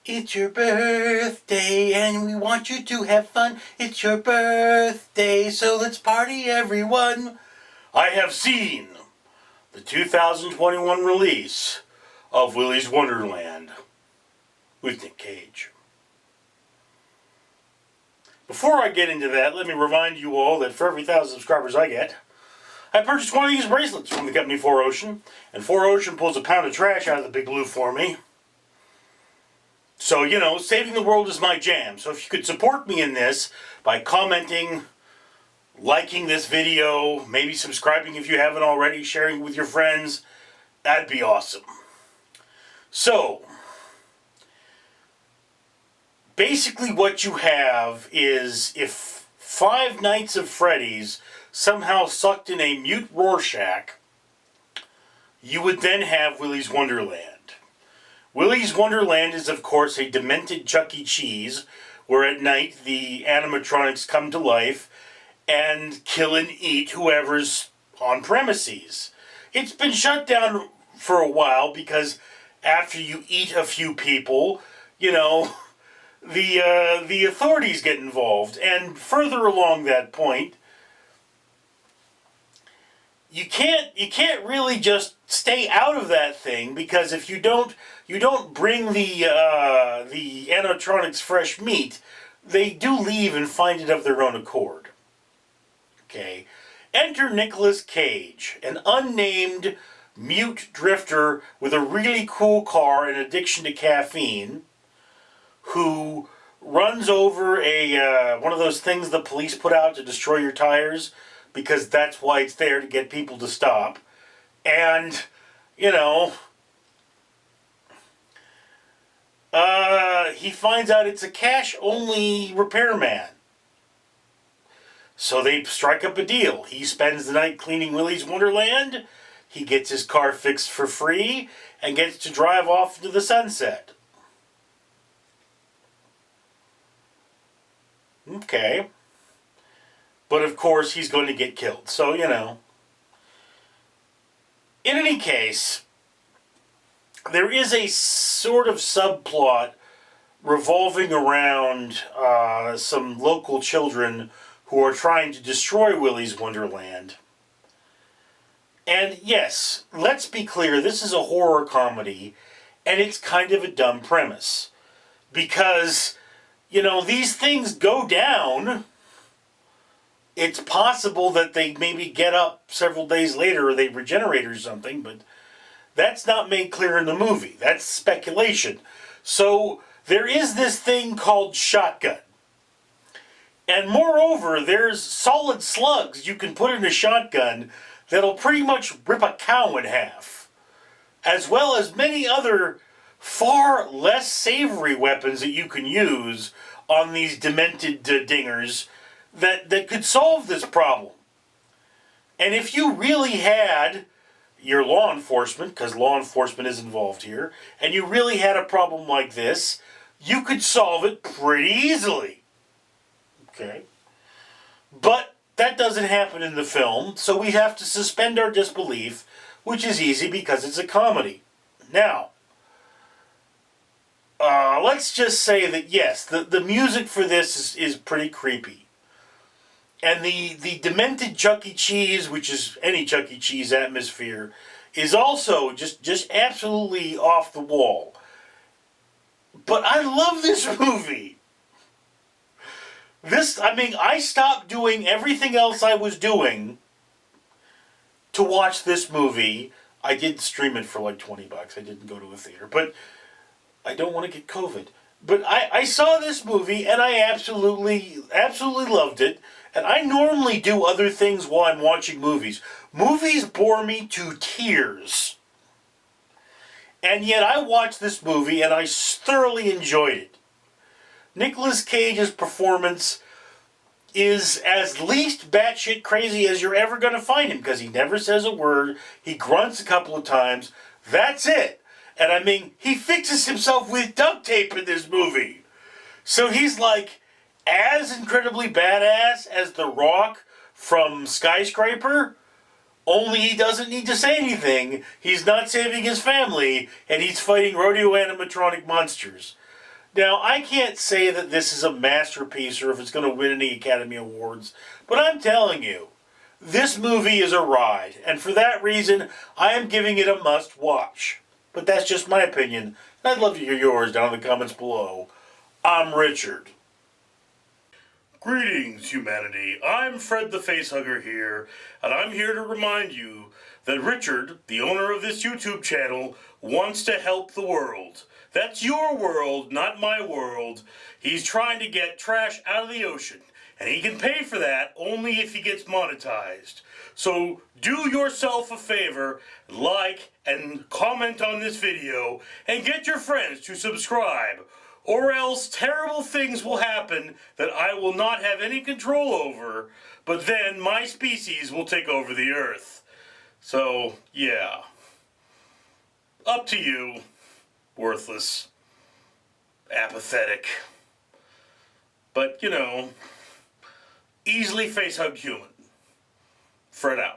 It's your birthday and we want you to have fun. It's your birthday, so let's party, everyone. I have seen the 2021 release of Willy's Wonderland with Nick Cage. Before I get into that, let me remind you all that for every 1,000 subscribers I get, I purchased one of these bracelets from the company 4Ocean, and 4Ocean pulls a pound of trash out of the Big Blue for me. So, saving the world is my jam. So if you could support me in this by commenting, liking this video, maybe subscribing if you haven't already, sharing with your friends, that'd be awesome. So, basically what you have is if Five Nights at Freddy's somehow sucked in a mute Rorschach, you would then have Willy's Wonderland. Willy's Wonderland is, of course, a demented Chuck E. Cheese, where at night the animatronics come to life and kill and eat whoever's on premises. It's been shut down for a while because after you eat a few people, the authorities get involved. And further along that point, you can't really just stay out of that thing, because if you don't bring the animatronics fresh meat, they do leave and find it of their own accord. Okay, enter Nicolas Cage, an unnamed mute drifter with a really cool car and addiction to caffeine, who runs over one of those things the police put out to destroy your tires, because that's why it's there, to get people to stop. And, he finds out it's a cash-only repairman. So they strike up a deal. He spends the night cleaning Willy's Wonderland, he gets his car fixed for free, and gets to drive off into the sunset. Okay. But of course, he's going to get killed. So, In any case, there is a sort of subplot revolving around some local children who are trying to destroy Willy's Wonderland. And yes, let's be clear, this is a horror comedy, and it's kind of a dumb premise. Because, these things go down. It's possible that they maybe get up several days later or they regenerate or something, but that's not made clear in the movie. That's speculation. So there is this thing called shotgun. And moreover, there's solid slugs you can put in a shotgun that'll pretty much rip a cow in half, as well as many other far less savory weapons that you can use on these demented dingers that could solve this problem. And if you really had your law enforcement, because law enforcement is involved here, and you really had a problem like this, you could solve it pretty easily. Okay? But that doesn't happen in the film, so we have to suspend our disbelief, which is easy because it's a comedy. Now, let's just say that yes, the music for this is pretty creepy. And the demented Chuck E. Cheese, which is any Chuck E. Cheese atmosphere, is also just absolutely off the wall. But I love this movie. I stopped doing everything else I was doing to watch this movie. I did stream it for like $20. I didn't go to a theater, but I don't want to get COVID. But I saw this movie and I absolutely loved it. And I normally do other things while I'm watching movies. Movies bore me to tears. And yet I watched this movie and I thoroughly enjoyed it. Nicolas Cage's performance is as least batshit crazy as you're ever going to find him, because he never says a word. He grunts a couple of times. That's it. And he fixes himself with duct tape in this movie. So he's like as incredibly badass as The Rock from Skyscraper, only he doesn't need to say anything. He's not saving his family, and he's fighting rodeo animatronic monsters. Now, I can't say that this is a masterpiece or if it's going to win any Academy Awards, but I'm telling you, this movie is a ride, and for that reason, I am giving it a must watch. But that's just my opinion, and I'd love to hear yours down in the comments below. I'm Richard. Greetings, humanity. I'm Fred the Facehugger here, and I'm here to remind you that Richard, the owner of this YouTube channel, wants to help the world. That's your world, not my world. He's trying to get trash out of the ocean, and he can pay for that only if he gets monetized. So do yourself a favor, like and comment on this video, and get your friends to subscribe, or else terrible things will happen that I will not have any control over, but then my species will take over the earth. So, yeah. Up to you. Worthless. Apathetic. But, you know, easily face-hugged human. Fred out.